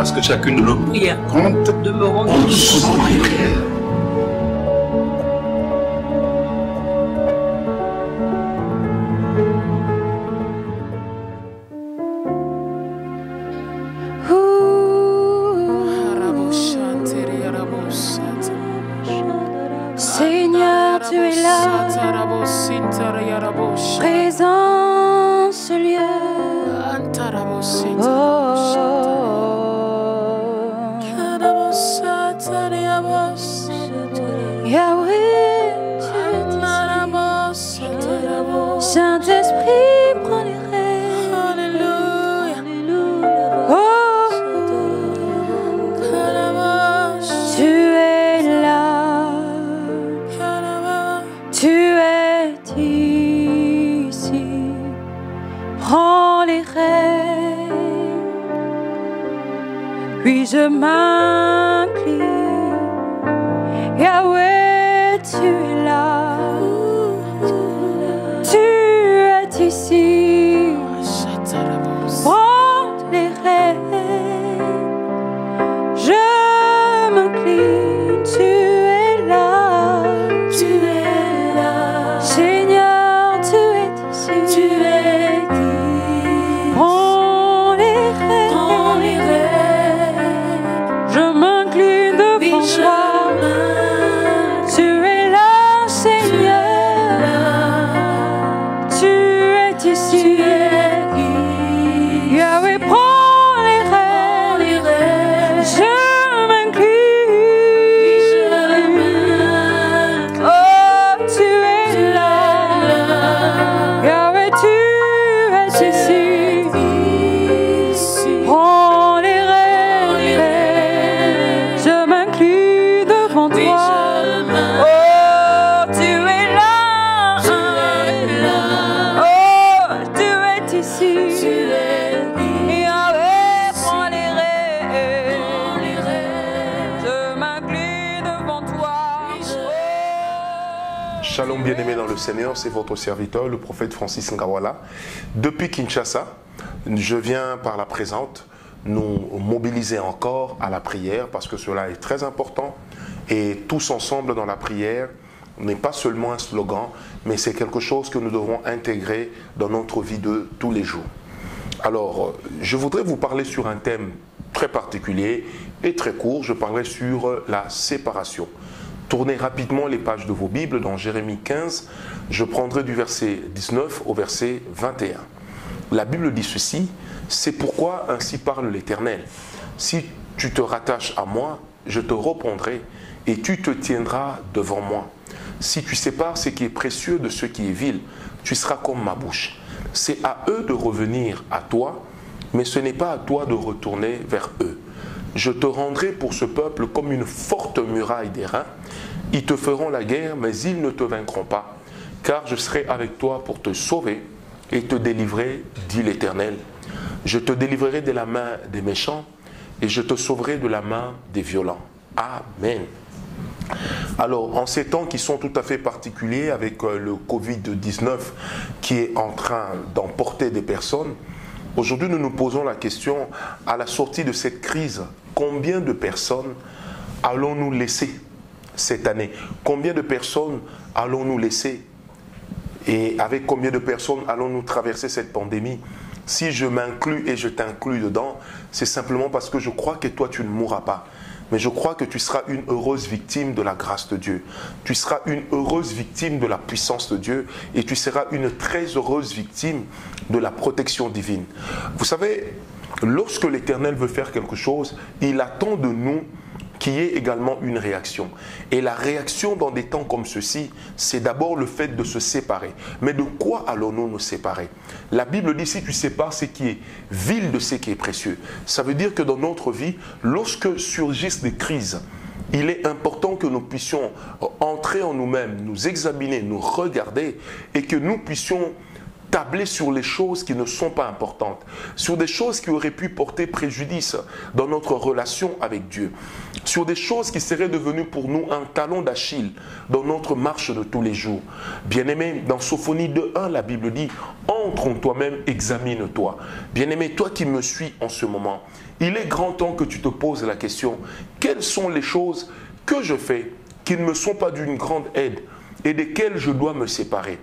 parce que chacune de nos prières compte. Demeurons Son prière. Seigneur, tu es là, présent ce lieu. Yahweh, tu es ici. Saint-Esprit, prends les rênes. Alléluia. Tu es là. Tu es ici. Prends les rênes. Puis je m'incline. Yahweh, tu es là, tu es ici, prends les rênes, je m'incline, tu es là, Seigneur, tu es ici, prends les rênes, je m'incline devant toi. Shalom bien-aimés dans le Seigneur, c'est votre serviteur, le prophète Francis Ngawala. Depuis Kinshasa, je viens par la présente nous mobiliser encore à la prière parce que cela est très important et tous ensemble dans la prière n'est pas seulement un slogan, mais c'est quelque chose que nous devons intégrer dans notre vie de tous les jours. Alors, je voudrais vous parler sur un thème très particulier et très court. Je parlerai sur la séparation. Tournez rapidement les pages de vos Bibles dans Jérémie 15. Je prendrai du verset 19 au verset 21. La Bible dit ceci: c'est pourquoi ainsi parle l'Éternel. Si tu te rattaches à moi, je te reprendrai et tu te tiendras devant moi. Si tu sépares ce qui est précieux de ce qui est vil, tu seras comme ma bouche. C'est à eux de revenir à toi, mais ce n'est pas à toi de retourner vers eux. Je te rendrai pour ce peuple comme une forte muraille d'airain. Ils te feront la guerre, mais ils ne te vaincront pas, car je serai avec toi pour te sauver et te délivrer, dit l'Éternel. Je te délivrerai de la main des méchants et je te sauverai de la main des violents. Amen. Alors, en ces temps qui sont tout à fait particuliers avec le Covid-19 qui est en train d'emporter des personnes, aujourd'hui nous nous posons la question, à la sortie de cette crise, combien de personnes allons-nous laisser cette année? Combien de personnes allons-nous laisser? Et avec combien de personnes allons-nous traverser cette pandémie? Si je m'inclus et je t'inclus dedans, c'est simplement parce que je crois que toi tu ne mourras pas. Mais je crois que tu seras une heureuse victime de la grâce de Dieu. Tu seras une heureuse victime de la puissance de Dieu. Et tu seras une très heureuse victime de la protection divine. Vous savez, lorsque l'Éternel veut faire quelque chose, il attend de nous qu'il y ait également une réaction. Et la réaction dans des temps comme ceci, c'est d'abord le fait de se séparer. Mais de quoi allons-nous nous séparer? La Bible dit, si tu sépares ce qui est vil de ce qui est précieux. Ça veut dire que dans notre vie, lorsque surgissent des crises, il est important que nous puissions entrer en nous-mêmes, nous examiner, nous regarder et que nous puissions tabler sur les choses qui ne sont pas importantes, sur des choses qui auraient pu porter préjudice dans notre relation avec Dieu, sur des choses qui seraient devenues pour nous un talon d'Achille dans notre marche de tous les jours. Bien-aimé, dans Sophonie 2:1, la Bible dit « Entre en toi-même, examine-toi ». Bien-aimé, toi qui me suis en ce moment, il est grand temps que tu te poses la question « Quelles sont les choses que je fais qui ne me sont pas d'une grande aide et desquelles je dois me séparer ?»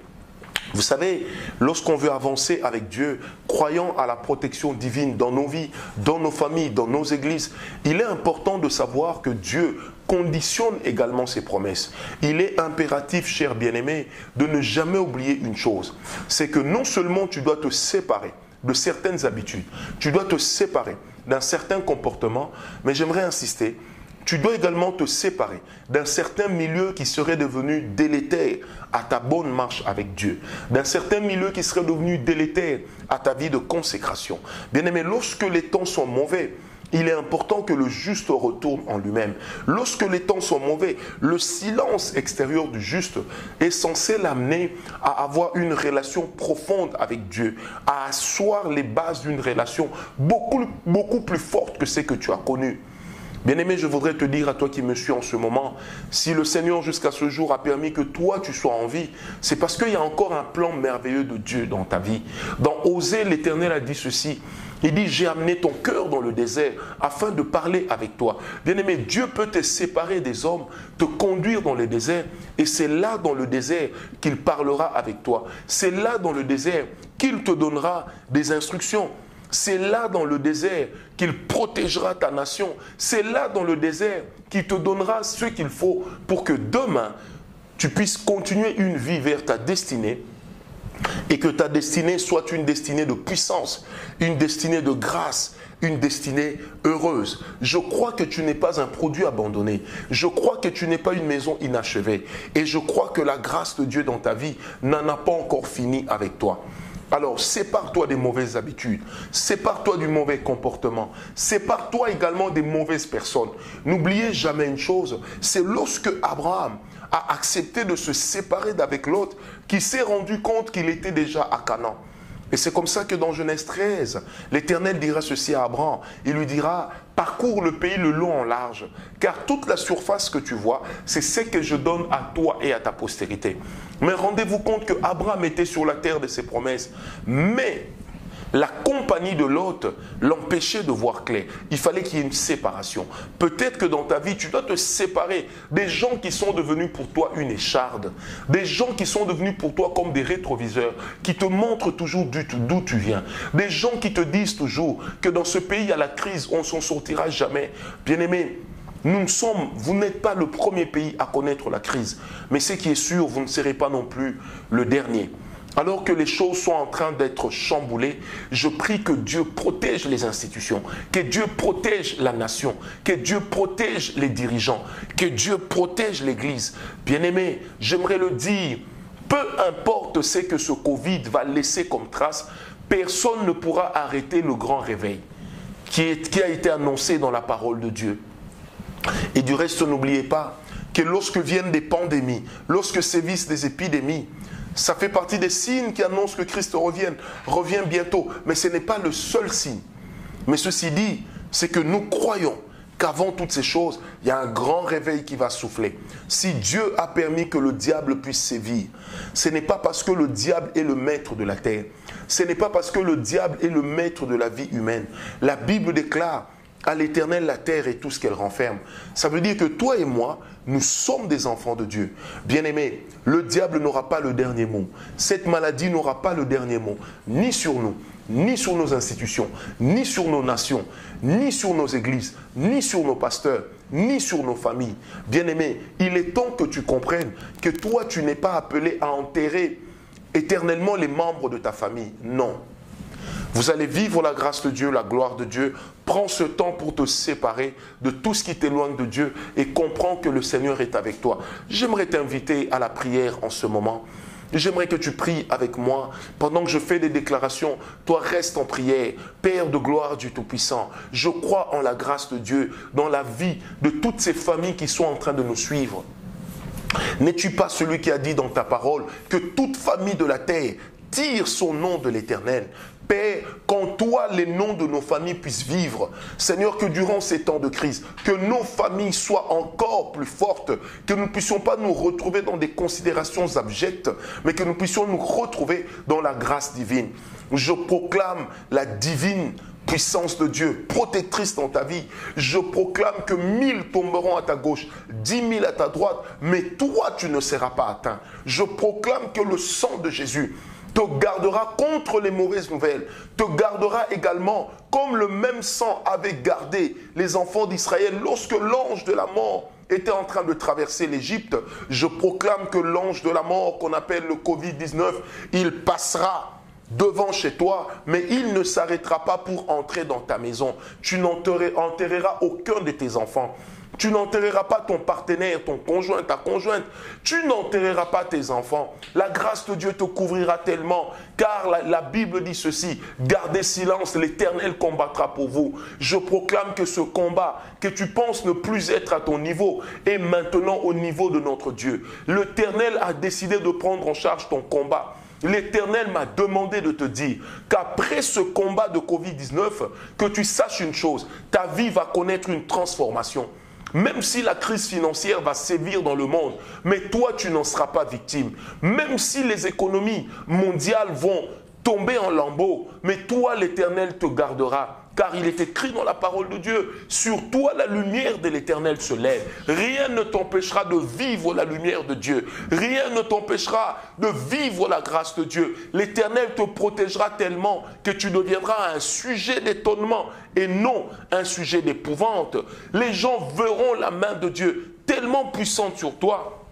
Vous savez, lorsqu'on veut avancer avec Dieu, croyant à la protection divine dans nos vies, dans nos familles, dans nos églises, il est important de savoir que Dieu conditionne également ses promesses. Il est impératif, cher bien-aimé, de ne jamais oublier une chose. C'est que non seulement tu dois te séparer de certaines habitudes, tu dois te séparer d'un certain comportement, mais j'aimerais insister, tu dois également te séparer d'un certain milieu qui serait devenu délétère à ta bonne marche avec Dieu, d'un certain milieu qui serait devenu délétère à ta vie de consécration. Bien-aimé, lorsque les temps sont mauvais, il est important que le juste retourne en lui-même. Lorsque les temps sont mauvais, le silence extérieur du juste est censé l'amener à avoir une relation profonde avec Dieu, à asseoir les bases d'une relation beaucoup plus forte que celle que tu as connue. Bien-aimé, je voudrais te dire à toi qui me suis en ce moment, si le Seigneur jusqu'à ce jour a permis que toi tu sois en vie, c'est parce qu'il y a encore un plan merveilleux de Dieu dans ta vie. Dans Osée, l'Éternel a dit ceci, il dit, j'ai amené ton cœur dans le désert afin de parler avec toi. Bien-aimé, Dieu peut te séparer des hommes, te conduire dans le désert, et c'est là dans le désert qu'il parlera avec toi. C'est là dans le désert qu'il te donnera des instructions. C'est là dans le désert qu'il protégera ta nation. C'est là dans le désert qu'il te donnera ce qu'il faut pour que demain, tu puisses continuer une vie vers ta destinée et que ta destinée soit une destinée de puissance, une destinée de grâce, une destinée heureuse. Je crois que tu n'es pas un produit abandonné. Je crois que tu n'es pas une maison inachevée. Et je crois que la grâce de Dieu dans ta vie n'en a pas encore fini avec toi. Alors, sépare-toi des mauvaises habitudes, sépare-toi du mauvais comportement, sépare-toi également des mauvaises personnes. N'oubliez jamais une chose, c'est lorsque Abraham a accepté de se séparer d'avec l'autre qu'il s'est rendu compte qu'il était déjà à Canaan. Et c'est comme ça que dans Genèse 13, l'Éternel dira ceci à Abraham. Il lui dira, parcours le pays le long en large, car toute la surface que tu vois, c'est ce que je donne à toi et à ta postérité. Mais rendez-vous compte que Abraham était sur la terre de ses promesses. Mais la compagnie de Lot l'empêchait de voir clair. Il fallait qu'il y ait une séparation. Peut-être que dans ta vie, tu dois te séparer des gens qui sont devenus pour toi une écharde, des gens qui sont devenus pour toi comme des rétroviseurs, qui te montrent toujours d'où tu viens, des gens qui te disent toujours que dans ce pays, il y a la crise, on ne s'en sortira jamais. Bien-aimé, vous n'êtes pas le premier pays à connaître la crise, mais ce qui est sûr, vous ne serez pas non plus le dernier. Alors que les choses sont en train d'être chamboulées, je prie que Dieu protège les institutions, que Dieu protège la nation, que Dieu protège les dirigeants, que Dieu protège l'Église. Bien-aimé, j'aimerais le dire, peu importe ce que ce Covid va laisser comme trace, personne ne pourra arrêter le grand réveil qui a été annoncé dans la parole de Dieu. Et du reste, n'oubliez pas que lorsque viennent des pandémies, lorsque sévissent des épidémies, ça fait partie des signes qui annoncent que Christ revient bientôt. Mais ce n'est pas le seul signe. Mais ceci dit, c'est que nous croyons qu'avant toutes ces choses, il y a un grand réveil qui va souffler. Si Dieu a permis que le diable puisse sévir, ce n'est pas parce que le diable est le maître de la terre. Ce n'est pas parce que le diable est le maître de la vie humaine. La Bible déclare à l'Éternel la terre et tout ce qu'elle renferme. Ça veut dire que toi et moi, nous sommes des enfants de Dieu. Bien-aimés, le diable n'aura pas le dernier mot. Cette maladie n'aura pas le dernier mot, ni sur nous, ni sur nos institutions, ni sur nos nations, ni sur nos églises, ni sur nos pasteurs, ni sur nos familles. Bien-aimés, il est temps que tu comprennes que toi, tu n'es pas appelé à enterrer éternellement les membres de ta famille. Non. Vous allez vivre la grâce de Dieu, la gloire de Dieu. Prends ce temps pour te séparer de tout ce qui t'éloigne de Dieu et comprends que le Seigneur est avec toi. J'aimerais t'inviter à la prière en ce moment. J'aimerais que tu pries avec moi pendant que je fais des déclarations. Toi, reste en prière. Père de gloire du Tout-Puissant, je crois en la grâce de Dieu dans la vie de toutes ces familles qui sont en train de nous suivre. N'es-tu pas celui qui a dit dans ta parole que toute famille de la terre tire son nom de l'Éternel. Père, qu'en toi les noms de nos familles puissent vivre. Seigneur, que durant ces temps de crise, que nos familles soient encore plus fortes, que nous ne puissions pas nous retrouver dans des considérations abjectes, mais que nous puissions nous retrouver dans la grâce divine. Je proclame la divine puissance de Dieu, protectrice dans ta vie. Je proclame que 1000 tomberont à ta gauche, 10 000 à ta droite, mais toi tu ne seras pas atteint. Je proclame que le sang de Jésus te gardera contre les mauvaises nouvelles, te gardera également comme le même sang avait gardé les enfants d'Israël lorsque l'ange de la mort était en train de traverser l'Égypte. Je proclame que l'ange de la mort qu'on appelle le Covid-19, il passera devant chez toi, mais il ne s'arrêtera pas pour entrer dans ta maison. Tu n'enterreras aucun de tes enfants. Tu n'enterreras pas ton partenaire, ton conjoint, ta conjointe. Tu n'enterreras pas tes enfants. La grâce de Dieu te couvrira tellement, car la Bible dit ceci: gardez silence, l'Éternel combattra pour vous. Je proclame que ce combat, que tu penses ne plus être à ton niveau, est maintenant au niveau de notre Dieu. L'Éternel a décidé de prendre en charge ton combat. L'Éternel m'a demandé de te dire qu'après ce combat de Covid-19, que tu saches une chose, ta vie va connaître une transformation. Même si la crise financière va sévir dans le monde, mais toi, tu n'en seras pas victime. Même si les économies mondiales vont tomber en lambeaux, mais toi, l'Éternel te gardera. Car il est écrit dans la parole de Dieu, sur toi la lumière de l'Éternel se lève. Rien ne t'empêchera de vivre la lumière de Dieu. Rien ne t'empêchera de vivre la grâce de Dieu. L'Éternel te protégera tellement que tu deviendras un sujet d'étonnement et non un sujet d'épouvante. Les gens verront la main de Dieu tellement puissante sur toi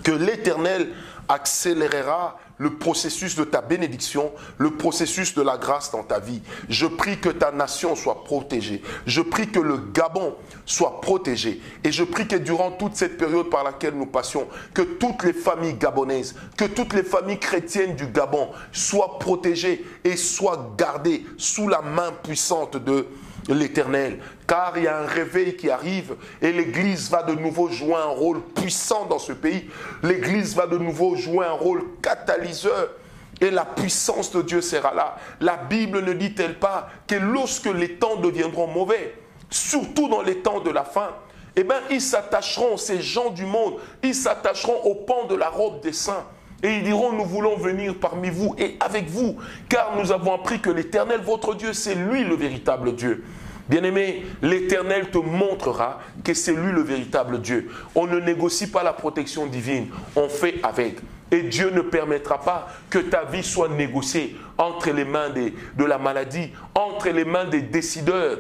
que l'Éternel accélérera le processus de ta bénédiction, le processus de la grâce dans ta vie. Je prie que ta nation soit protégée. Je prie que le Gabon soit protégé. Et je prie que durant toute cette période par laquelle nous passions, que toutes les familles gabonaises, que toutes les familles chrétiennes du Gabon soient protégées et soient gardées sous la main puissante de l'Éternel. Car il y a un réveil qui arrive et l'Église va de nouveau jouer un rôle puissant dans ce pays. L'Église va de nouveau jouer un rôle catalyseur et la puissance de Dieu sera là. La Bible ne dit-elle pas que lorsque les temps deviendront mauvais, surtout dans les temps de la fin, eh bien ils s'attacheront, ces gens du monde, ils s'attacheront au pan de la robe des saints. Et ils diront, nous voulons venir parmi vous et avec vous, car nous avons appris que l'Éternel, votre Dieu, c'est lui le véritable Dieu. Bien-aimé, l'Éternel te montrera que c'est lui le véritable Dieu. On ne négocie pas la protection divine, on fait avec. Et Dieu ne permettra pas que ta vie soit négociée entre les mains de la maladie, entre les mains des décideurs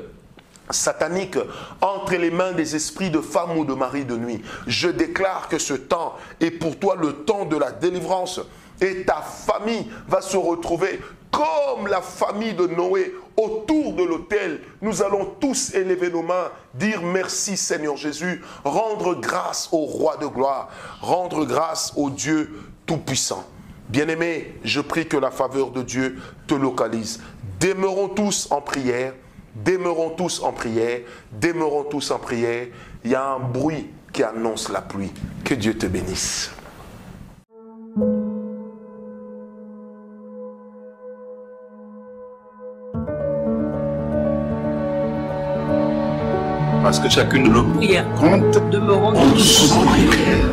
satanique, entre les mains des esprits de femmes ou de mari de nuit. Je déclare que ce temps est pour toi le temps de la délivrance et ta famille va se retrouver comme la famille de Noé autour de l'autel. Nous allons tous élever nos mains, dire merci Seigneur Jésus, rendre grâce au roi de gloire, rendre grâce au Dieu tout-puissant. Bien-aimé, je prie que la faveur de Dieu te localise. Demeurons tous en prière. Demeurons tous en prière, demeurons tous en prière. Il y a un bruit qui annonce la pluie. Que Dieu te bénisse. Parce que chacune de nos prières compte, demeurons tous en prière.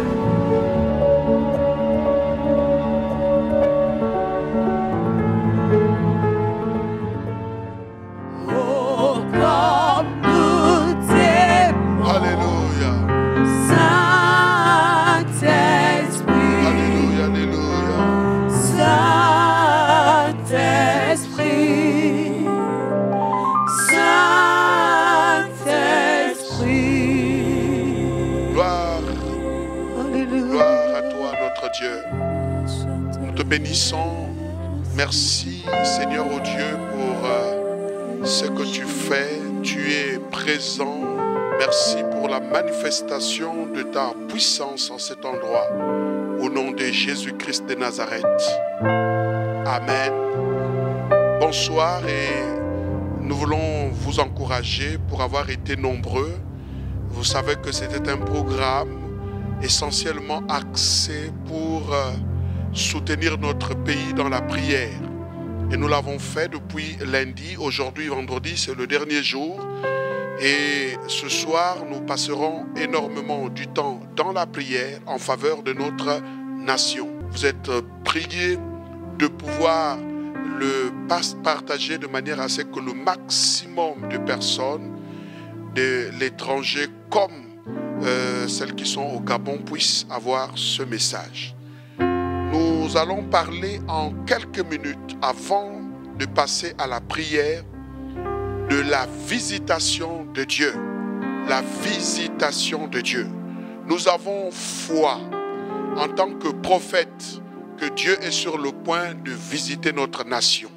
Bénissons, merci Seigneur oh Dieu pour ce que tu fais, tu es présent, merci pour la manifestation de ta puissance en cet endroit, au nom de Jésus-Christ de Nazareth. Amen. Bonsoir et nous voulons vous encourager pour avoir été nombreux. Vous savez que c'était un programme essentiellement axé pour soutenir notre pays dans la prière. Et nous l'avons fait depuis lundi. Aujourd'hui, vendredi, c'est le dernier jour. Et ce soir, nous passerons énormément du temps dans la prière en faveur de notre nation. Vous êtes priés de pouvoir le partager de manière à ce que le maximum de personnes de l'étranger comme celles qui sont au Gabon puissent avoir ce message. Nous allons parler en quelques minutes avant de passer à la prière de la visitation de Dieu. La visitation de Dieu. Nous avons foi en tant que prophète que Dieu est sur le point de visiter notre nation.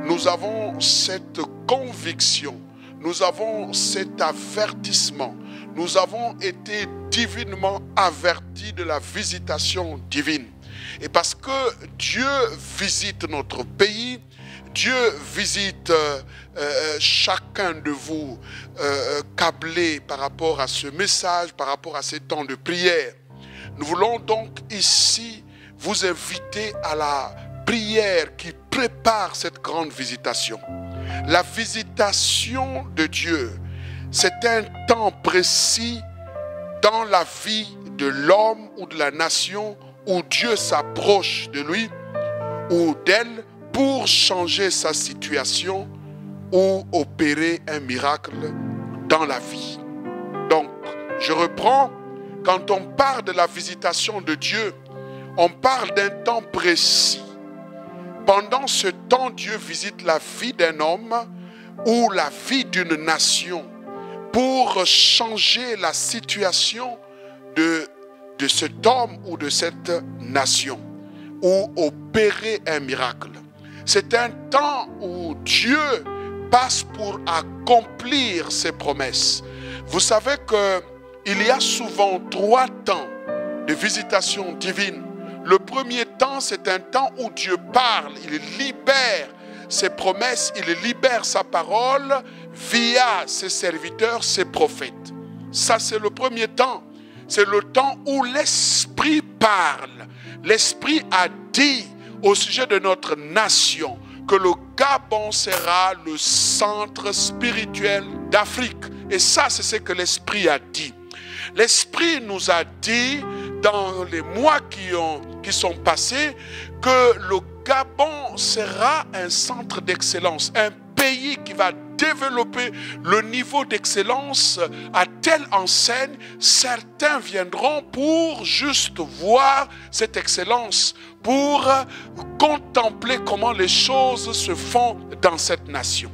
Nous avons cette conviction, nous avons cet avertissement. Nous avons été divinement avertis de la visitation divine. Et parce que Dieu visite notre pays, Dieu visite chacun de vous câblé par rapport à ce message, par rapport à ces temps de prière. Nous voulons donc ici vous inviter à la prière qui prépare cette grande visitation. La visitation de Dieu, c'est un temps précis dans la vie de l'homme ou de la nation où Dieu s'approche de lui ou d'elle pour changer sa situation ou opérer un miracle dans la vie. Donc, je reprends, quand on parle de la visitation de Dieu, on parle d'un temps précis. Pendant ce temps, Dieu visite la vie d'un homme ou la vie d'une nation pour changer la situation de cet homme ou de cette nation ou opérer un miracle. C'est un temps où Dieu passe pour accomplir ses promesses. Vous savez qu'il y a souvent 3 temps de visitation divine. Le premier temps, c'est un temps où Dieu parle, il libère ses promesses, il libère sa parole via ses serviteurs, ses prophètes. Ça, c'est le premier temps. C'est le temps où l'Esprit parle. L'Esprit a dit au sujet de notre nation que le Gabon sera le centre spirituel d'Afrique. Et ça, c'est ce que l'Esprit a dit. L'Esprit nous a dit dans les mois qui sont passés que le Gabon sera un centre d'excellence, un pays qui va développer le niveau d'excellence à telle enseigne, certains viendront pour juste voir cette excellence, pour contempler comment les choses se font dans cette nation.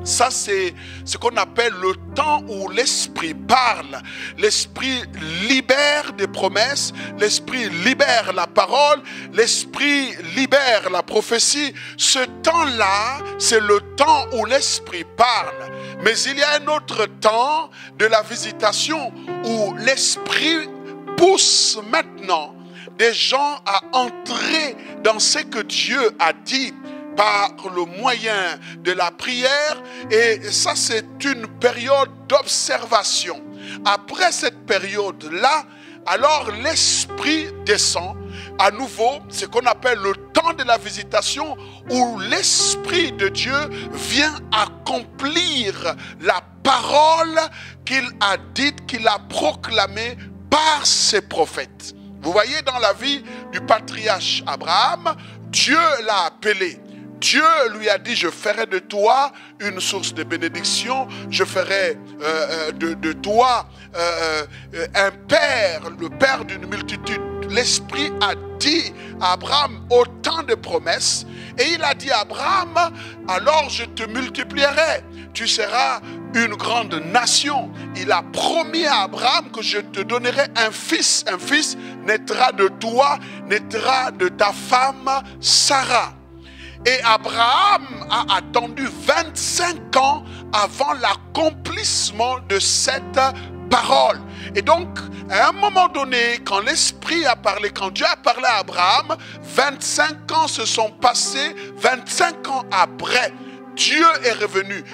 Ça, c'est ce qu'on appelle le temps où l'Esprit parle. L'Esprit libère des promesses, l'Esprit libère la parole, l'Esprit libère la prophétie. Ce temps-là, c'est le temps où l'Esprit parle. Mais il y a un autre temps de la visitation où l'Esprit pousse maintenant des gens à entrer dans ce que Dieu a dit par le moyen de la prière, et ça c'est une période d'observation. Après cette période-là, alors l'Esprit descend à nouveau, ce qu'on appelle le temps de la visitation, où l'Esprit de Dieu vient accomplir la parole qu'il a dite, qu'il a proclamée par ses prophètes. Vous voyez, dans la vie du patriarche Abraham, Dieu l'a appelé. Dieu lui a dit, je ferai de toi une source de bénédiction, je ferai de toi un père, le père d'une multitude. L'Esprit a dit à Abraham autant de promesses, et il a dit à Abraham, alors je te multiplierai, tu seras une grande nation. Il a promis à Abraham que je te donnerai un fils naîtra de toi, naîtra de ta femme Sarah. Et Abraham a attendu 25 ans avant l'accomplissement de cette parole. Et donc, à un moment donné, quand l'Esprit a parlé, quand Dieu a parlé à Abraham, 25 ans se sont passés, 25 ans après, Dieu est revenu,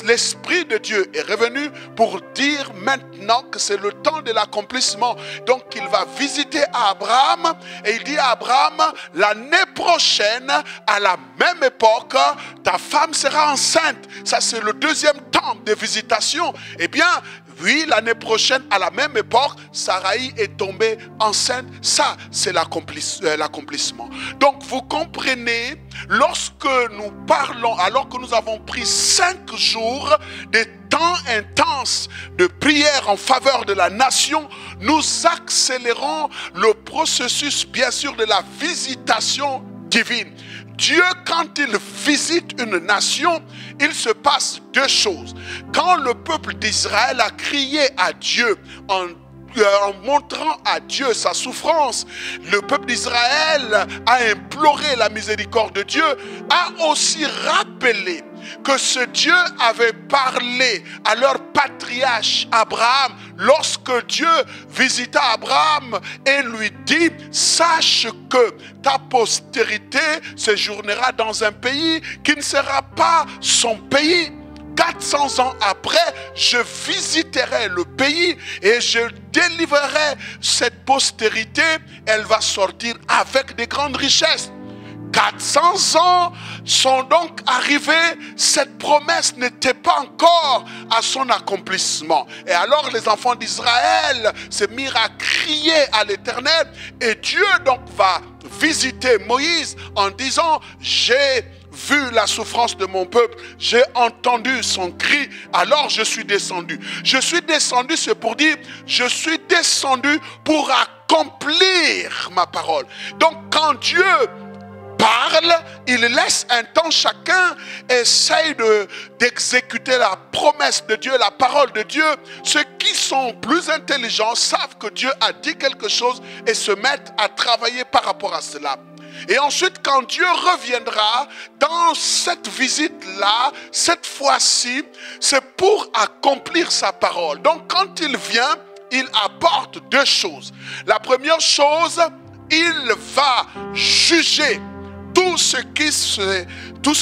l'Esprit de Dieu est revenu pour dire maintenant que c'est le temps de l'accomplissement. Donc il va visiter Abraham et il dit à Abraham, l'année prochaine, à la même époque, ta femme sera enceinte. Ça c'est le deuxième temps de visitation. Eh bien, oui, l'année prochaine, à la même époque, Sarai est tombée enceinte. Ça, c'est l'accomplissement. Donc, vous comprenez, lorsque nous parlons, alors que nous avons pris 5 jours de temps intense de prière en faveur de la nation, nous accélérons le processus, bien sûr, de la visitation divine. Dieu, quand il visite une nation, il se passe 2 choses. Quand le peuple d'Israël a crié à Dieu en montrant à Dieu sa souffrance, le peuple d'Israël a imploré la miséricorde de Dieu, a aussi rappelé que ce Dieu avait parlé à leur patriarche Abraham lorsque Dieu visita Abraham et lui dit, sache que ta postérité séjournera dans un pays qui ne sera pas son pays. 400 ans après, je visiterai le pays et je délivrerai cette postérité. Elle va sortir avec des grandes richesses. 400 ans sont donc arrivés, cette promesse n'était pas encore à son accomplissement. Et alors les enfants d'Israël se mirent à crier à l'Éternel et Dieu donc va visiter Moïse en disant, j'ai vu la souffrance de mon peuple, j'ai entendu son cri, alors je suis descendu. Je suis descendu, c'est pour dire, je suis descendu pour accomplir ma parole. Donc quand Dieu parle, il laisse un temps, chacun essaye d'exécuter la promesse de Dieu, la parole de Dieu. Ceux qui sont plus intelligents savent que Dieu a dit quelque chose et se mettent à travailler par rapport à cela. Et ensuite, quand Dieu reviendra dans cette visite-là, cette fois-ci, c'est pour accomplir sa parole. Donc quand il vient, il apporte 2 choses. La première chose, il va juger tous ceux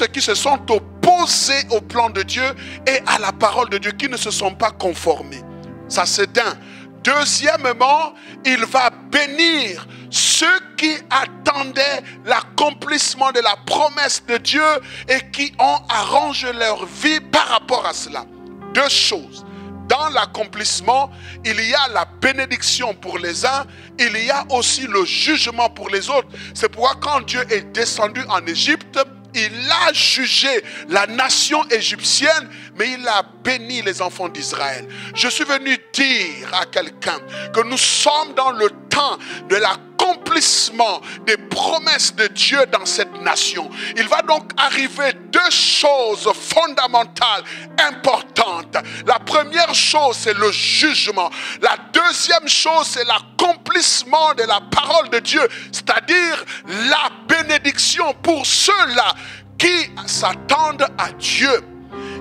qui se sont opposés au plan de Dieu et à la parole de Dieu, qui ne se sont pas conformés. Ça c'est un. Deuxièmement, il va bénir ceux qui attendaient l'accomplissement de la promesse de Dieu et qui ont arrangé leur vie par rapport à cela. 2 choses. Dans l'accomplissement, il y a la bénédiction pour les uns, il y a aussi le jugement pour les autres. C'est pourquoi quand Dieu est descendu en Égypte, il a jugé la nation égyptienne, mais il a béni les enfants d'Israël. Je suis venu dire à quelqu'un que nous sommes dans le temps de l'accomplissement des promesses de Dieu dans cette nation. Il va donc arriver 2 choses fondamentales, importantes. La première chose, c'est le jugement. La deuxième chose, c'est l'accomplissement de la parole de Dieu, c'est-à-dire la bénédiction pour ceux-là qui s'attendent à Dieu.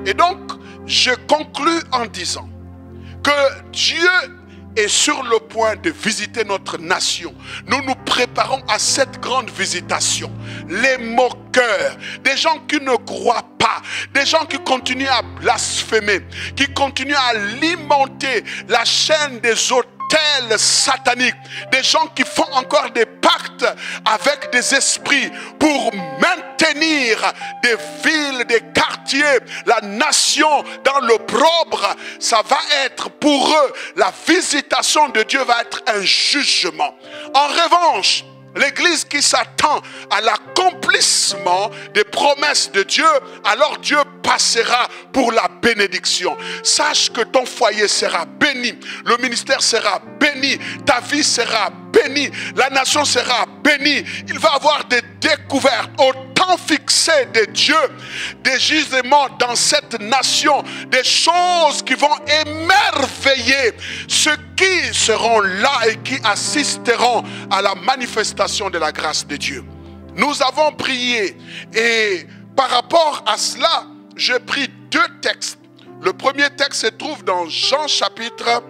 Et donc, je conclus en disant que Dieu est sur le point de visiter notre nation. Nous nous préparons à cette grande visitation. Les moqueurs, des gens qui ne croient pas, des gens qui continuent à blasphémer, qui continuent à alimenter la chaîne des hôtels sataniques, des gens qui font encore des pactes avec des esprits pour maintenir des villes, des quartiers, la nation dans l'opprobre. Ça va être pour eux, la visitation de Dieu va être un jugement. En revanche, l'Église qui s'attend à l'accomplissement des promesses de Dieu, alors Dieu passera pour la bénédiction. Sache que ton foyer sera béni, le ministère sera béni, ta vie sera bénie, la nation sera bénie. Il va y avoir des découvertes au temps fixé de Dieu, des gisements dans cette nation, des choses qui vont émerveiller ceux qui seront là et qui assisteront à la manifestation de la grâce de Dieu. Nous avons prié et par rapport à cela, j'ai pris 2 textes. Le premier texte se trouve dans Jean chapitre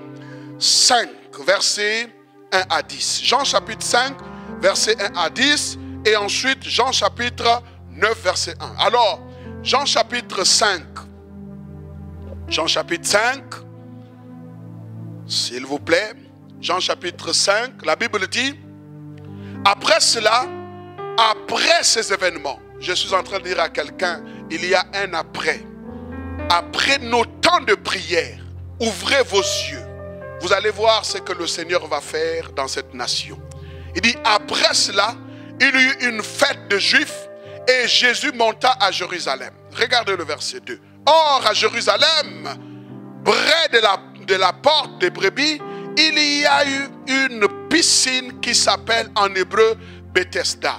5, versets 1 à 10. Jean chapitre 5, versets 1 à 10 et ensuite Jean chapitre 9, verset 1. Alors, Jean chapitre 5. Jean chapitre 5. S'il vous plaît. Jean chapitre 5. La Bible dit, après cela, après ces événements, je suis en train de dire à quelqu'un, il y a un après. Après nos temps de prière, ouvrez vos yeux. Vous allez voir ce que le Seigneur va faire dans cette nation. Il dit, après cela, il y eut une fête de Juifs et Jésus monta à Jérusalem. Regardez le verset 2. Or, à Jérusalem, près de la porte des brebis, il y a eu une piscine qui s'appelle en hébreu Bethesda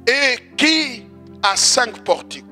et qui a 5 portiques.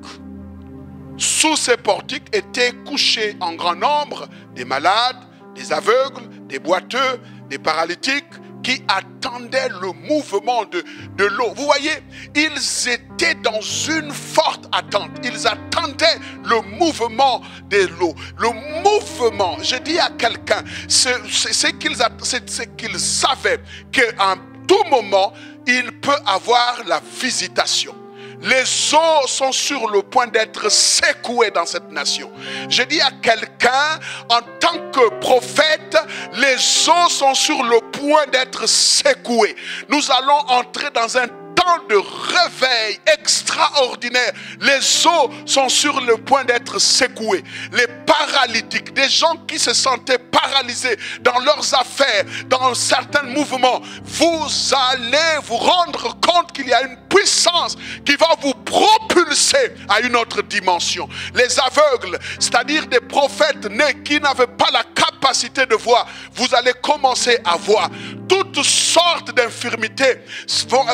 Sous ces portiques étaient couchés en grand nombre des malades, des aveugles, des boiteux, des paralytiques qui attendaient le mouvement de l'eau. Vous voyez, ils étaient dans une forte attente. Ils attendaient le mouvement de l'eau. Le mouvement, je dis à quelqu'un, c'est qu'ils savaient qu'à tout moment, il peut avoir la visitation. Les eaux sont sur le point d'être secouées dans cette nation. Je dis à quelqu'un, en tant que prophète, les eaux sont sur le point d'être secouées. Nous allons entrer dans un temps de réveil extraordinaire. Les eaux sont sur le point d'être secouées. Les paralytiques, des gens qui se sentaient paralysés dans leurs affaires, dans certains mouvements, vous allez vous rendre compte qu'il y a une puissance qui va vous propulser à une autre dimension. Les aveugles, c'est-à-dire des prophètes nés qui n'avaient pas la capacité de voir, vous allez commencer à voir. Toutes sortes d'infirmités vont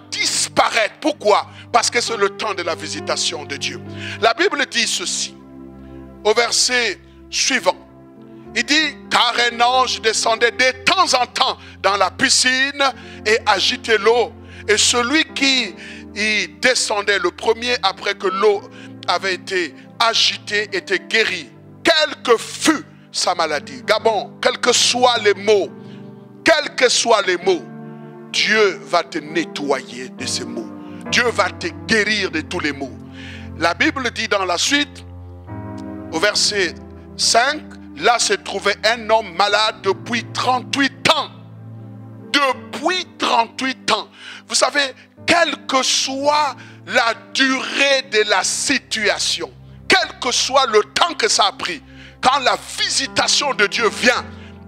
disparaître. Pourquoi? Parce que c'est le temps de la visitation de Dieu. La Bible dit ceci, au verset suivant. Il dit, car un ange descendait de temps en temps dans la piscine et agitait l'eau. Et celui qui y descendait le premier après que l'eau avait été agitée était guéri. Quelle que fût sa maladie. Gabon, quels que soient les maux, Dieu va te nettoyer de ces maux. Dieu va te guérir de tous les maux. La Bible dit dans la suite, au verset 5, là se trouvait un homme malade depuis 38 ans. Depuis 38 ans. Vous savez, quelle que soit la durée de la situation, quel que soit le temps que ça a pris, quand la visitation de Dieu vient,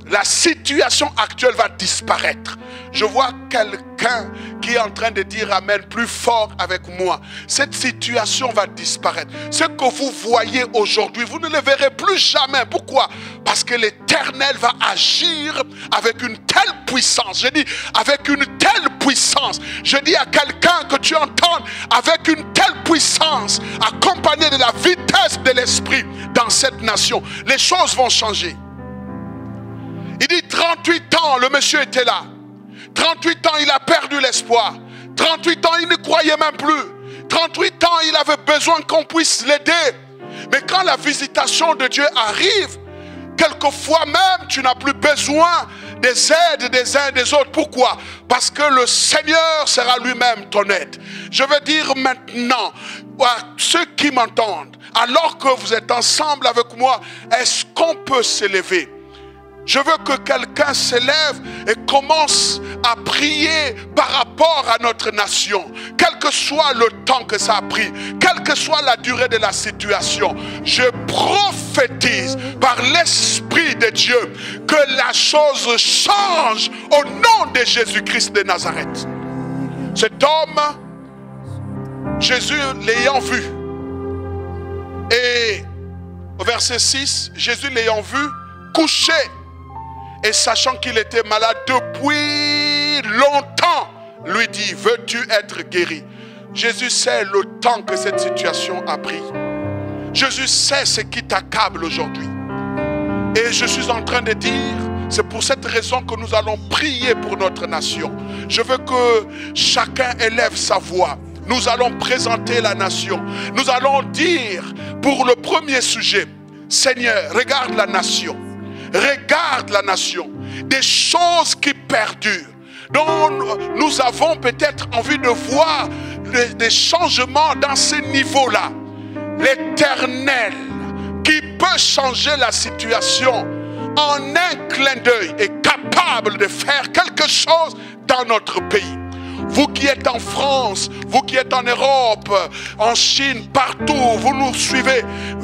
la situation actuelle va disparaître. Je vois quelqu'un qui est en train de dire amen plus fort avec moi. Cette situation va disparaître. Ce que vous voyez aujourd'hui, vous ne le verrez plus jamais. Pourquoi? Parce que l'Éternel va agir avec une telle puissance. Je dis avec une telle puissance. Je dis à quelqu'un que tu entends avec une telle puissance, accompagnée de la vitesse de l'esprit dans cette nation. Les choses vont changer. Il dit 38 ans, le monsieur était là. 38 ans, il a perdu l'espoir. 38 ans, il ne croyait même plus. 38 ans, il avait besoin qu'on puisse l'aider. Mais quand la visitation de Dieu arrive, quelquefois même, tu n'as plus besoin des aides des uns et des autres. Pourquoi? Parce que le Seigneur sera lui-même ton aide. Je veux dire maintenant à ceux qui m'entendent, alors que vous êtes ensemble avec moi, est-ce qu'on peut s'élever? Je veux que quelqu'un s'élève et commence à prier par rapport à notre nation. Quel que soit le temps que ça a pris, quelle que soit la durée de la situation, je prophétise par l'Esprit de Dieu que la chose change au nom de Jésus-Christ de Nazareth. Cet homme, Jésus l'ayant vu, et au verset 6, Jésus l'ayant vu couché, et sachant qu'il était malade depuis longtemps, lui dit, veux-tu être guéri? Jésus sait le temps que cette situation a pris. Jésus sait ce qui t'accable aujourd'hui. Et je suis en train de dire, c'est pour cette raison que nous allons prier pour notre nation. Je veux que chacun élève sa voix. Nous allons présenter la nation. Nous allons dire pour le premier sujet, Seigneur, regarde la nation. Regarde la nation, des choses qui perdurent, dont nous avons peut-être envie de voir des changements dans ces niveaux-là. l'Éternel qui peut changer la situation en un clin d'œil est capable de faire quelque chose dans notre pays. Vous qui êtes en France, vous qui êtes en Europe, en Chine, partout, vous nous suivez,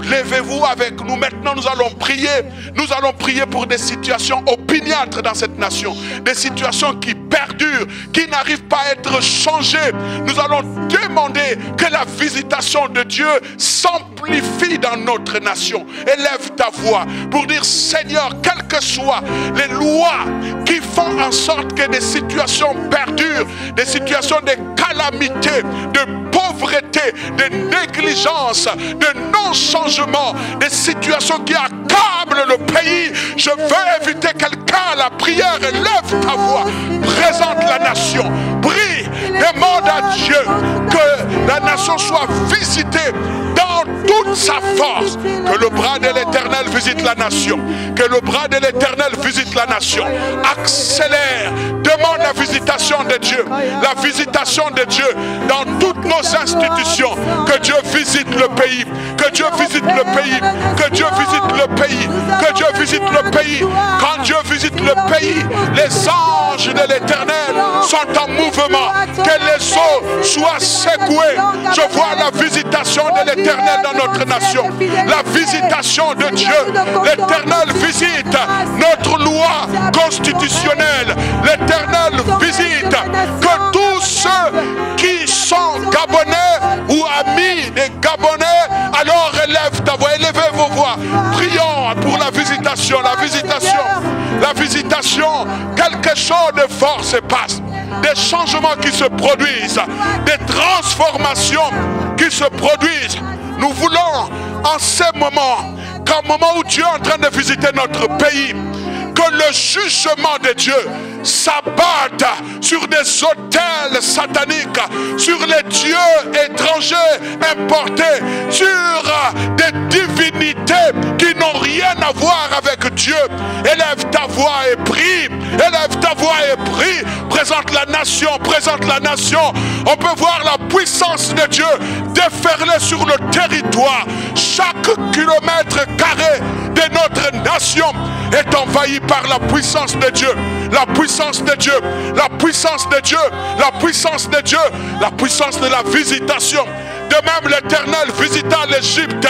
levez-vous avec nous. Maintenant, nous allons prier. Nous allons prier pour des situations opiniâtres dans cette nation. Des situations qui perdurent, qui n'arrivent pas à être changées. Nous allons demander que la visitation de Dieu s'amplifie dans notre nation. Élève ta voix pour dire, Seigneur, quelles que soient les lois qui font en sorte que des situations perdurent, des situations de calamité, de pauvreté, de négligence, de non-changement, des situations qui accablent le pays. Je veux inviter quelqu'un à la prière. Élève ta voix, présente la nation, prie, demande à Dieu que la nation soit visitée dans toute sa force. Que le bras de l'Éternel visite la nation. Que le bras de l'Éternel visite la nation. Accélère, demande la visitation de Dieu. La visitation de Dieu dans toutes nos institutions. Que Dieu visite le pays. Que Dieu visite le pays. Que Dieu visite le pays. Que Dieu visite le pays. Quand Dieu visite le pays, les anges de l'Éternel sont en mouvement. Que les eaux soient secouées. Je vois la visitation de l'Éternel dans notre nation. La visitation de Dieu. L'Éternel visite notre loi constitutionnelle. L'Éternel visite que tous ceux qui sont Gabonais ou amis des Gabonais, alors élève ta voix, élevez vos voix. Prions pour la visitation, la visitation, la visitation. Quelque chose de fort se passe. Des changements qui se produisent, des transformations qui se produisent. Nous voulons en ces moments, qu'au moment où Dieu est en train de visiter notre pays, que le jugement de Dieu s'abatte sur des autels sataniques, sur les dieux étrangers importés, sur des divinités qui n'ont rien à voir avec Dieu. Élève ta voix et prie. Élève ta voix et prie. Présente la nation, présente la nation. On peut voir la puissance de Dieu déferler sur le territoire. Chaque kilomètre carré de notre nation est envahi par la puissance de Dieu. La puissance de Dieu, la puissance de Dieu, la puissance de Dieu, la puissance de la visitation. De même, l'Éternel visita l'Égypte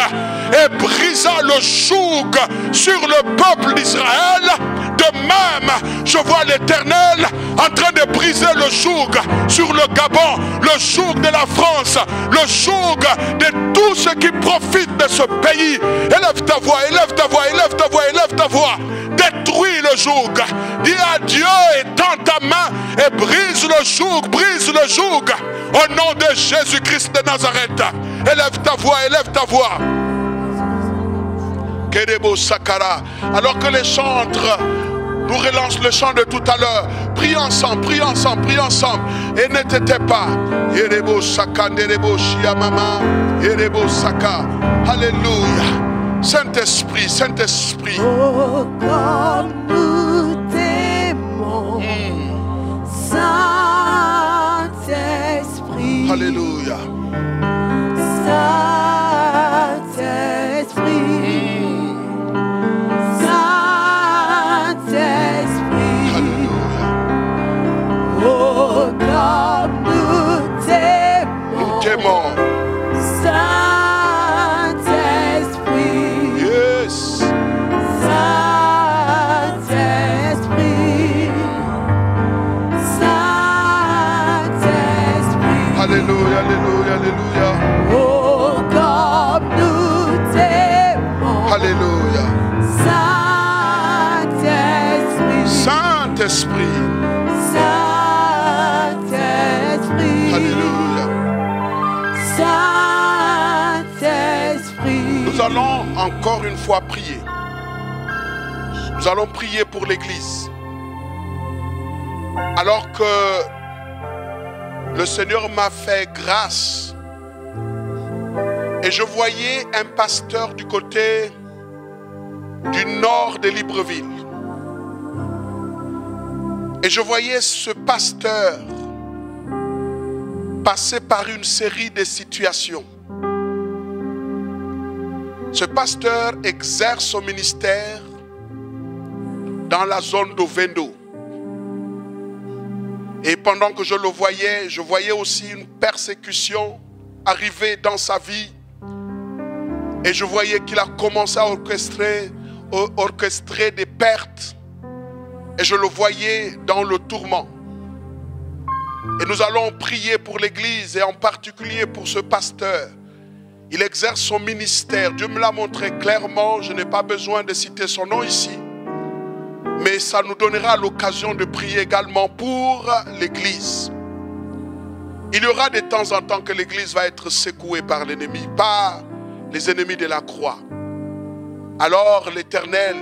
et brisa le joug sur le peuple d'Israël. De même, je vois l'Éternel en train de briser le joug sur le Gabon, le joug de la France, le joug de tous ceux qui profitent de ce pays. Élève ta voix, élève ta voix, élève ta voix, élève ta voix. Détruis le joug. Dis à Dieu, étends ta main et brise le joug, brise le joug. Au nom de Jésus-Christ de Nazareth. Élève ta voix, élève ta voix. Kedebo Sakara. Alors que les chantres nous relancent le chant de tout à l'heure. Prie ensemble, prie ensemble, prie ensemble. Et ne t'étais pas. Yerebo Saka, Nerebo Shiamama, Yerebo Saka. Alléluia. Saint-Esprit, Saint-Esprit. Oh, comme nous t'aimons, Saint-Esprit. Alléluia. Saint-Esprit. Saint-Esprit. Alléluia. Oh, comme nous t'aimons. Nous t'aimons. Saint-Esprit. Yes. Saint-Esprit. Saint-Esprit. Alléluia, alléluia, alléluia. Oh, comme nous t'aimons. Alléluia. Saint-Esprit. Saint-Esprit. Saint-Esprit. Alléluia. Saint-Esprit. Nous allons encore une fois prier. Nous allons prier pour l'Église. Alors que le Seigneur m'a fait grâce et je voyais un pasteur du côté du nord de Libreville. Et je voyais ce pasteur passer par une série de situations. Ce pasteur exerce son ministère dans la zone d'Ovendo. Et pendant que je le voyais, je voyais aussi une persécution arriver dans sa vie. Et je voyais qu'il a commencé à orchestrer des pertes. Et je le voyais dans le tourment. Et nous allons prier pour l'église et en particulier pour ce pasteur. Il exerce son ministère. Dieu me l'a montré clairement. Je n'ai pas besoin de citer son nom ici. Mais ça nous donnera l'occasion de prier également pour l'église. Il y aura de temps en temps que l'église va être secouée par l'ennemi, par les ennemis de la croix. Alors l'Éternel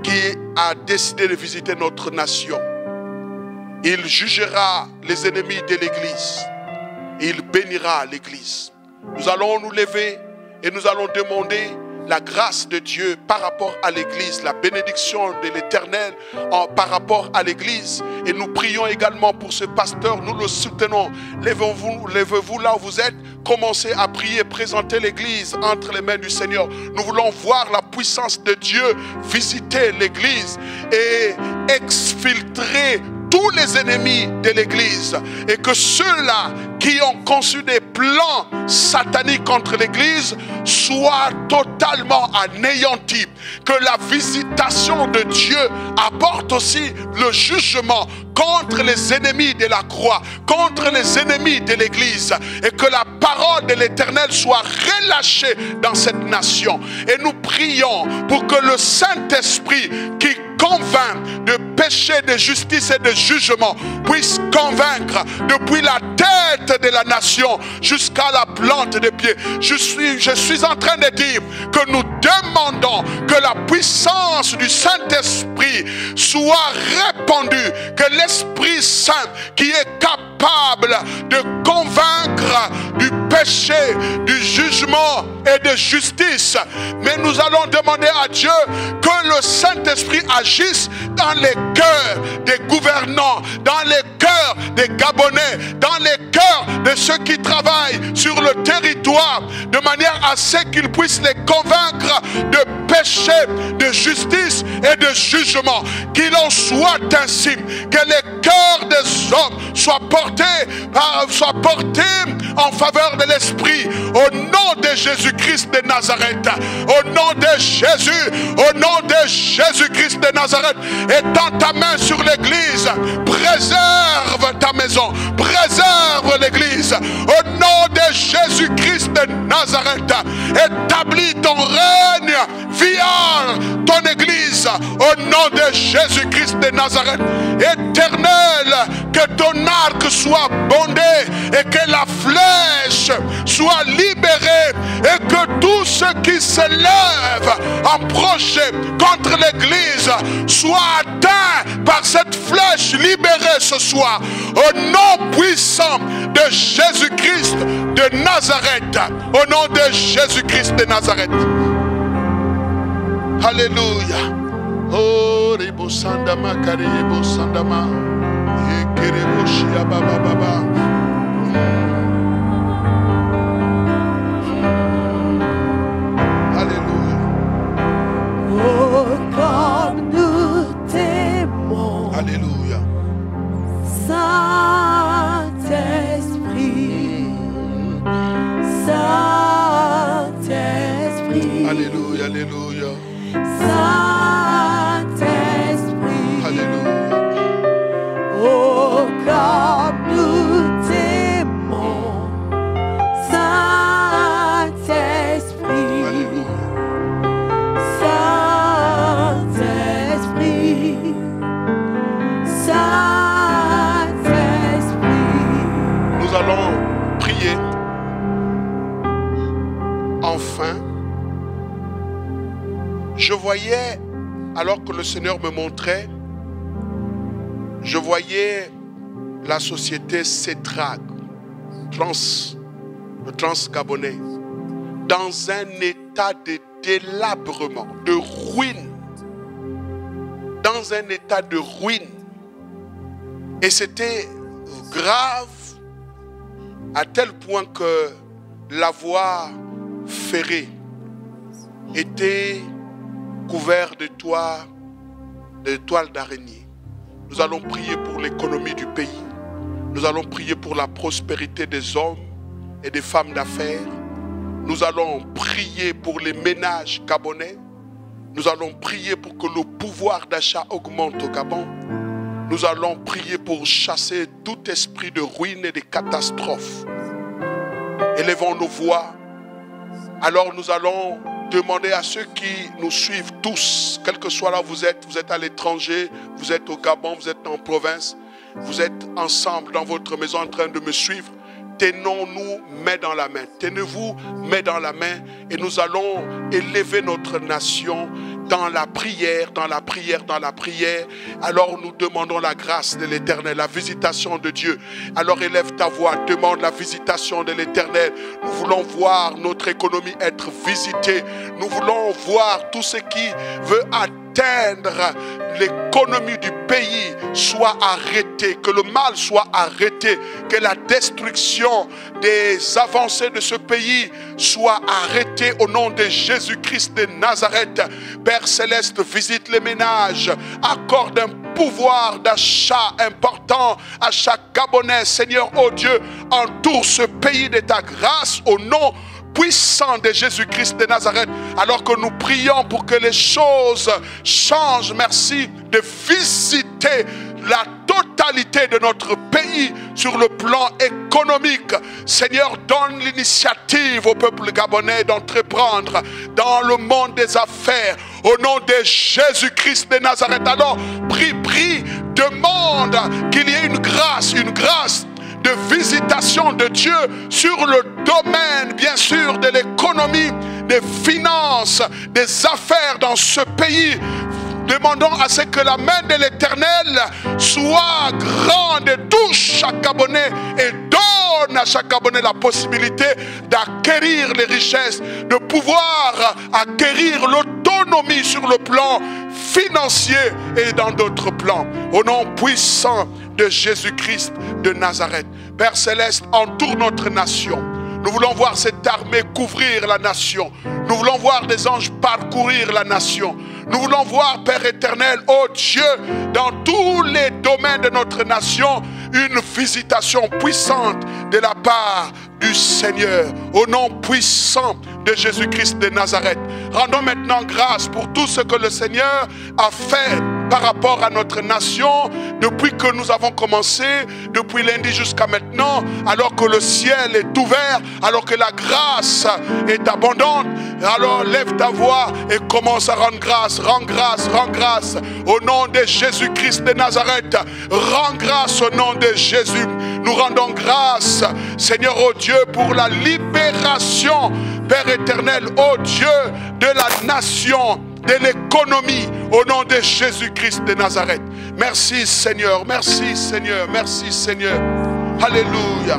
qui a décidé de visiter notre nation, il jugera les ennemis de l'église. Et il bénira l'église. Nous allons nous lever et nous allons demander la grâce de Dieu par rapport à l'église, la bénédiction de l'Éternel par rapport à l'église. Et nous prions également pour ce pasteur, nous le soutenons. Levez-vous là où vous êtes, commencez à prier, présentez l'église entre les mains du Seigneur. Nous voulons voir la puissance de Dieu visiter l'église et exfiltrer tous les ennemis de l'église, et que ceux-là qui ont conçu des plans sataniques contre l'église soient totalement anéantis. Que la visitation de Dieu apporte aussi le jugement contre les ennemis de la croix, contre les ennemis de l'église, et que la parole de l'Éternel soit relâchée dans cette nation. Et nous prions pour que le Saint-Esprit qui convainc de péché, de justice et de jugement puisse convaincre depuis la tête de la nation jusqu'à la plante des pieds. Je suis en train de dire que nous demandons que la puissance du Saint-Esprit soit répandue, que l'Esprit Saint qui est capable de convaincre du péché, du jugement et de justice. Mais nous allons demander à Dieu que le Saint-Esprit agisse dans les cœurs des gouvernants, dans les cœurs des Gabonais, dans les cœurs de ceux qui travaillent sur le territoire, de manière à ce qu'ils puissent les convaincre de péché, de justice et de jugement. Qu'il en soit ainsi, que les cœurs des hommes soient portés en faveur de l'Esprit, au nom de Jésus-Christ de Nazareth, au nom de Jésus, au nom de Jésus-Christ de Nazareth. Étends ta main sur l'église, préserve ta maison, préserve l'église, au nom de Jésus-Christ de Nazareth. Établis ton règne via ton église, au nom de Jésus-Christ de Nazareth. Éternel, que ton arc soit bondé et que la flèche soit libérée, et que tous ceux qui se lèvent en projet contre l'église soient atteints par cette flèche libérée ce soir, au nom puissant de Jésus-Christ de Nazareth, au nom de Jésus-Christ de Nazareth. Alléluia. Oh, Rebo Sandama, Karebo Sandama, Kerebo Shia Baba Baba. Alléluia. Oh, comme nous t'aimons, Alléluia. Saint-Esprit, Saint-Esprit, Alléluia, alléluia. Saint-Esprit, Alléluia. oh, comme nous t'aimons, Saint-Esprit, Alléluia. Saint-Esprit, Saint-Esprit. Nous allons prier. Enfin, je voyais, alors que le Seigneur me montrait, je voyais la société Cetrag, le Trans-Gabonais, dans un état de délabrement, de ruine. Dans un état de ruine. Et c'était grave à tel point que la voie ferrée étaient couverts de toiles d'araignée. Nous allons prier pour l'économie du pays. Nous allons prier pour la prospérité des hommes et des femmes d'affaires. Nous allons prier pour les ménages gabonais. Nous allons prier pour que le pouvoir d'achat augmente au Gabon. Nous allons prier pour chasser tout esprit de ruine et de catastrophe. Élevons nos voix. Alors nous allons demander à ceux qui nous suivent tous, quel que soit là vous êtes à l'étranger, vous êtes au Gabon, vous êtes en province, vous êtes ensemble dans votre maison en train de me suivre. Tenons-nous main dans la main. Tenez-vous main dans la main et nous allons élever notre nation dans la prière, dans la prière, dans la prière. Alors nous demandons la grâce de l'Éternel, la visitation de Dieu. Alors élève ta voix, demande la visitation de l'Éternel. Nous voulons voir notre économie être visitée. Nous voulons voir tout ce qui veut atteindre l'économie du pays soit arrêté, que le mal soit arrêté, que la destruction des avancées de ce pays soit arrêtée au nom de Jésus-Christ de Nazareth. Père Céleste, visite les ménages, accorde un pouvoir d'achat important à chaque Gabonais. Seigneur, oh Dieu, entoure ce pays de ta grâce au nom puissant de Jésus-Christ de Nazareth. Alors que nous prions pour que les choses changent, merci de visiter la totalité de notre pays sur le plan économique. Seigneur, donne l'initiative au peuple gabonais d'entreprendre dans le monde des affaires au nom de Jésus-Christ de Nazareth. Alors, prie, demande qu'il y ait une grâce de visitation de Dieu sur le domaine, bien sûr, de l'économie, des finances, des affaires dans ce pays. Demandons à ce que la main de l'Éternel soit grande et touche chaque Gabonais et donne à chaque Gabonais la possibilité d'acquérir les richesses, de pouvoir acquérir l'autonomie sur le plan financier et dans d'autres plans. Au nom puissant de Jésus-Christ de Nazareth. Père Céleste, entoure notre nation. Nous voulons voir cette armée couvrir la nation. Nous voulons voir des anges parcourir la nation. Nous voulons voir, Père éternel, oh Dieu, dans tous les domaines de notre nation, une visitation puissante de la part du Seigneur. Au nom puissant de Jésus-Christ de Nazareth. Rendons maintenant grâce pour tout ce que le Seigneur a fait par rapport à notre nation, depuis que nous avons commencé, depuis lundi jusqu'à maintenant, alors que le ciel est ouvert, alors que la grâce est abondante. Alors lève ta voix et commence à rendre grâce, rends grâce, rends grâce au nom de Jésus-Christ de Nazareth. Rends grâce au nom de Jésus. Nous rendons grâce, Seigneur, oh Dieu, pour la libération, Père éternel, oh Dieu, de la nation, de l'économie, au nom de Jésus-Christ de Nazareth. Merci Seigneur, merci Seigneur, merci Seigneur. Alléluia.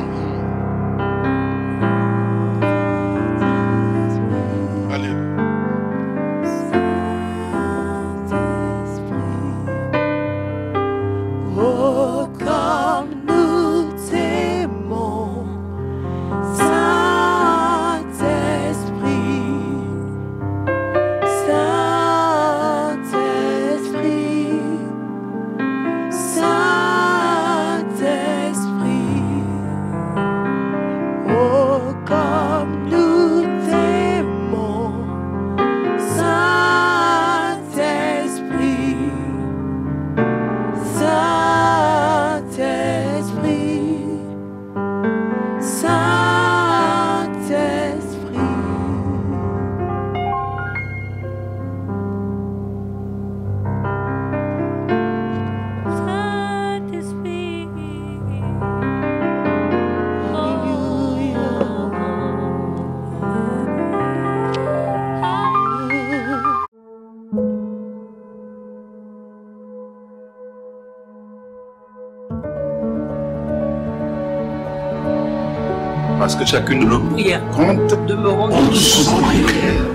Parce que chacune de nos prières compte, demeurons tous en prière.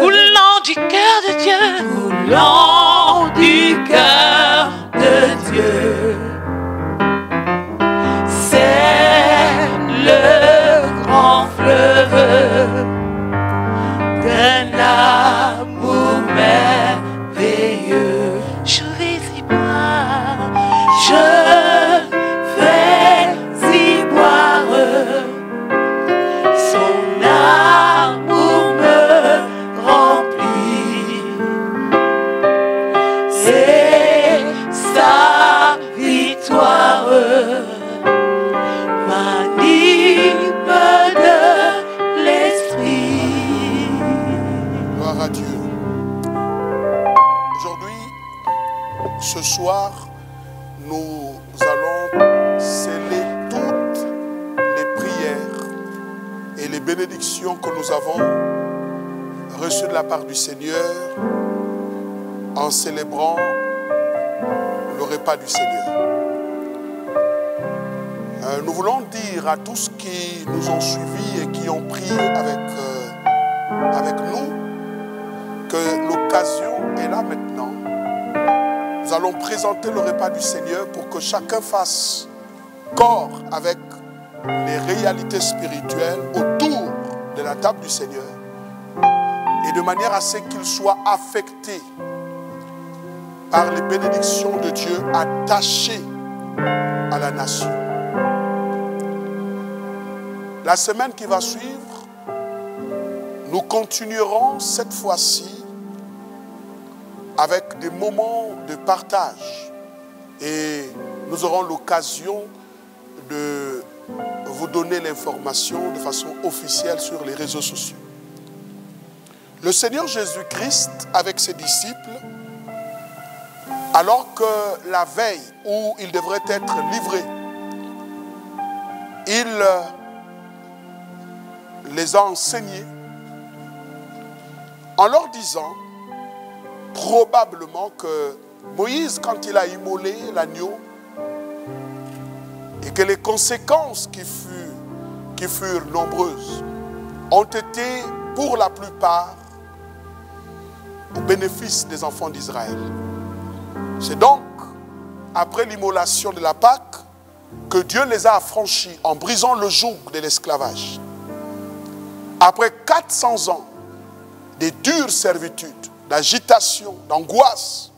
Coulant du cœur plan du cœur de Dieu. C'est le grand fleuve d'un amour merveilleux. Je vais y boire, je vais y boire. Son amour me remplit. C'est sa victoire m'anime de l'esprit. Gloire à Dieu. Aujourd'hui, ce soir, nous allons sceller toutes les prières et les bénédictions que nous avons reçues de la part du Seigneur en célébrant le repas du Seigneur. Nous voulons dire à tous qui nous ont suivis et qui ont prié avec nous que l'occasion est là maintenant. Nous allons présenter le repas du Seigneur pour que chacun fasse corps avec les réalités spirituelles autour de la table du Seigneur et de manière à ce qu'il soit affecté par les bénédictions de Dieu attachées à la nation. La semaine qui va suivre, nous continuerons cette fois-ci avec des moments de partage et nous aurons l'occasion de vous donner l'information de façon officielle sur les réseaux sociaux. Le Seigneur Jésus-Christ avec ses disciples, alors que la veille où il devrait être livré, il les a enseignés en leur disant probablement que Moïse, quand il a immolé l'agneau et que les conséquences qui furent nombreuses ont été pour la plupart au bénéfice des enfants d'Israël. C'est donc après l'immolation de la Pâque que Dieu les a affranchis en brisant le joug de l'esclavage. Après 400 ans de dures servitudes, d'agitation, d'angoisse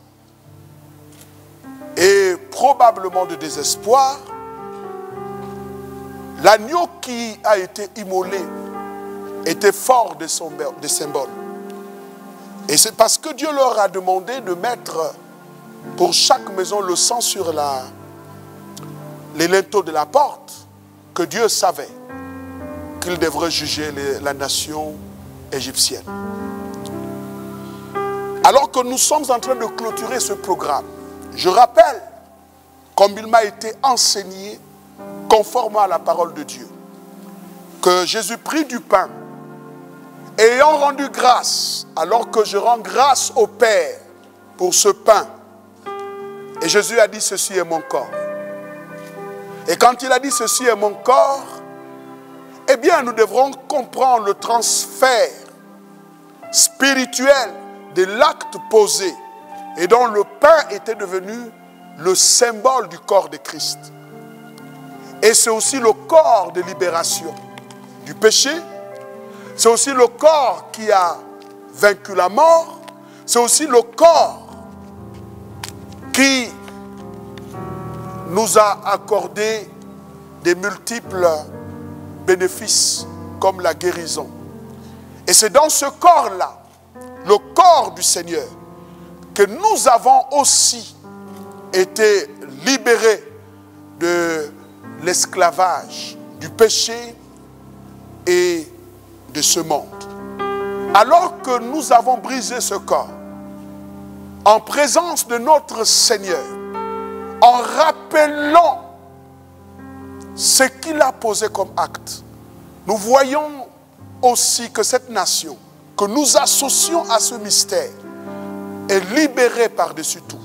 et probablement de désespoir, l'agneau qui a été immolé était fort de symboles. Et c'est parce que Dieu leur a demandé de mettre pour chaque maison le sang sur les linteaux de la porte que Dieu savait qu'il devrait juger la nation égyptienne. Alors que nous sommes en train de clôturer ce programme, je rappelle, comme il m'a été enseigné, conformément à la parole de Dieu, que Jésus prit du pain, ayant rendu grâce, alors que je rends grâce au Père pour ce pain. Et Jésus a dit, ceci est mon corps. Et quand il a dit, ceci est mon corps, eh bien, nous devrons comprendre le transfert spirituel de l'acte posé et dont le pain était devenu le symbole du corps de Christ. Et c'est aussi le corps de libération du péché. C'est aussi le corps qui a vaincu la mort. C'est aussi le corps qui nous a accordé des multiples bénéfices comme la guérison. Et c'est dans ce corps-là, le corps du Seigneur, que nous avons aussi été libérés de l'esclavage, du péché et de ce monde. Alors que nous avons brisé ce corps, en présence de notre Seigneur, en rappelant ce qu'il a posé comme acte, nous voyons aussi que cette nation, que nous associons à ce mystère, est libérée par-dessus tout,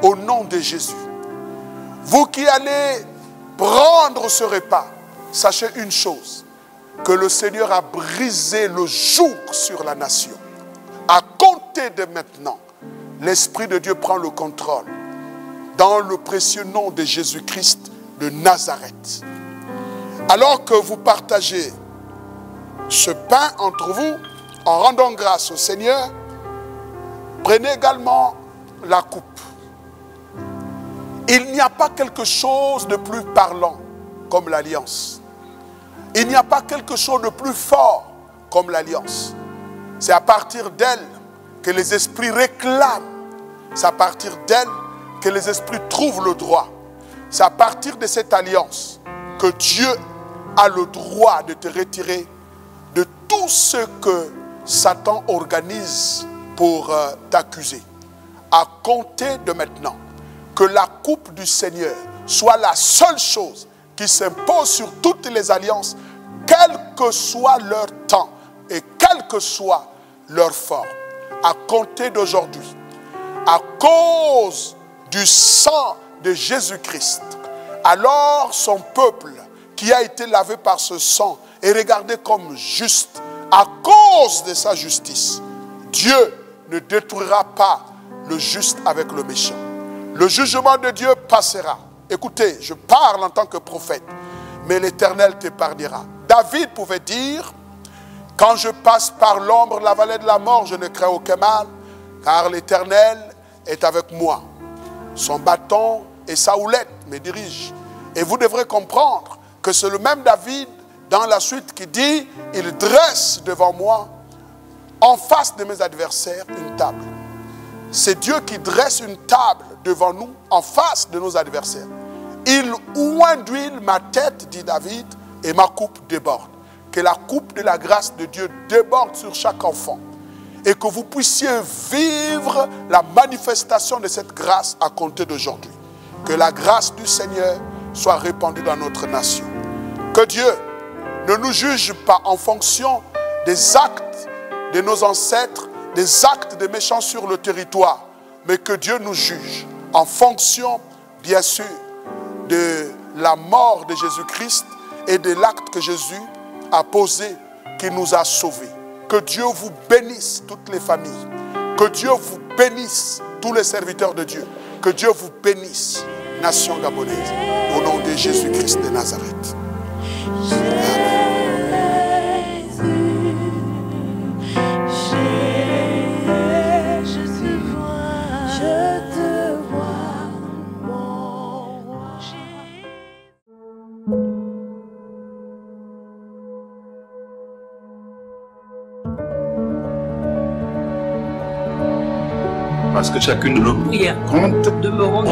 au nom de Jésus. Vous qui allez prendre ce repas, sachez une chose, que le Seigneur a brisé le joug sur la nation. À compter de maintenant, l'Esprit de Dieu prend le contrôle. Dans le précieux nom de Jésus-Christ de Nazareth. Alors que vous partagez ce pain entre vous, en rendant grâce au Seigneur, prenez également la coupe. Il n'y a pas quelque chose de plus parlant comme l'alliance. Il n'y a pas quelque chose de plus fort comme l'alliance. C'est à partir d'elle que les esprits réclament. C'est à partir d'elle que les esprits trouvent le droit. C'est à partir de cette alliance que Dieu a le droit de te retirer de tout ce que Satan organise pour t'accuser. À compter de maintenant, que la coupe du Seigneur soit la seule chose qui s'impose sur toutes les alliances, quel que soit leur temps et quelle que soit leur forme. À compter d'aujourd'hui, à cause du sang de Jésus-Christ, alors son peuple qui a été lavé par ce sang est regardé comme juste. À cause de sa justice, Dieu ne détruira pas le juste avec le méchant. Le jugement de Dieu passera. Écoutez, je parle en tant que prophète, mais l'Éternel t'épargnera. David pouvait dire, quand je passe par l'ombre de la vallée de la mort, je ne crains aucun mal, car l'Éternel est avec moi. Son bâton et sa houlette me dirigent. Et vous devrez comprendre que c'est le même David dans la suite qui dit, il dresse devant moi, en face de mes adversaires, une table. C'est Dieu qui dresse une table devant nous, en face de nos adversaires. Il oint d'huile ma tête, dit David, et ma coupe déborde. Que la coupe de la grâce de Dieu déborde sur chaque enfant. Et que vous puissiez vivre la manifestation de cette grâce à compter d'aujourd'hui. Que la grâce du Seigneur soit répandue dans notre nation. Que Dieu ne nous juge pas en fonction des actes de nos ancêtres, des actes de méchants sur le territoire, mais que Dieu nous juge en fonction, bien sûr, de la mort de Jésus-Christ et de l'acte que Jésus a posé, qui nous a sauvés. Que Dieu vous bénisse toutes les familles. Que Dieu vous bénisse tous les serviteurs de Dieu. Que Dieu vous bénisse, nation gabonaise, au nom de Jésus-Christ de Nazareth. Amen. Parce que chacune de nos prières compte de me rendre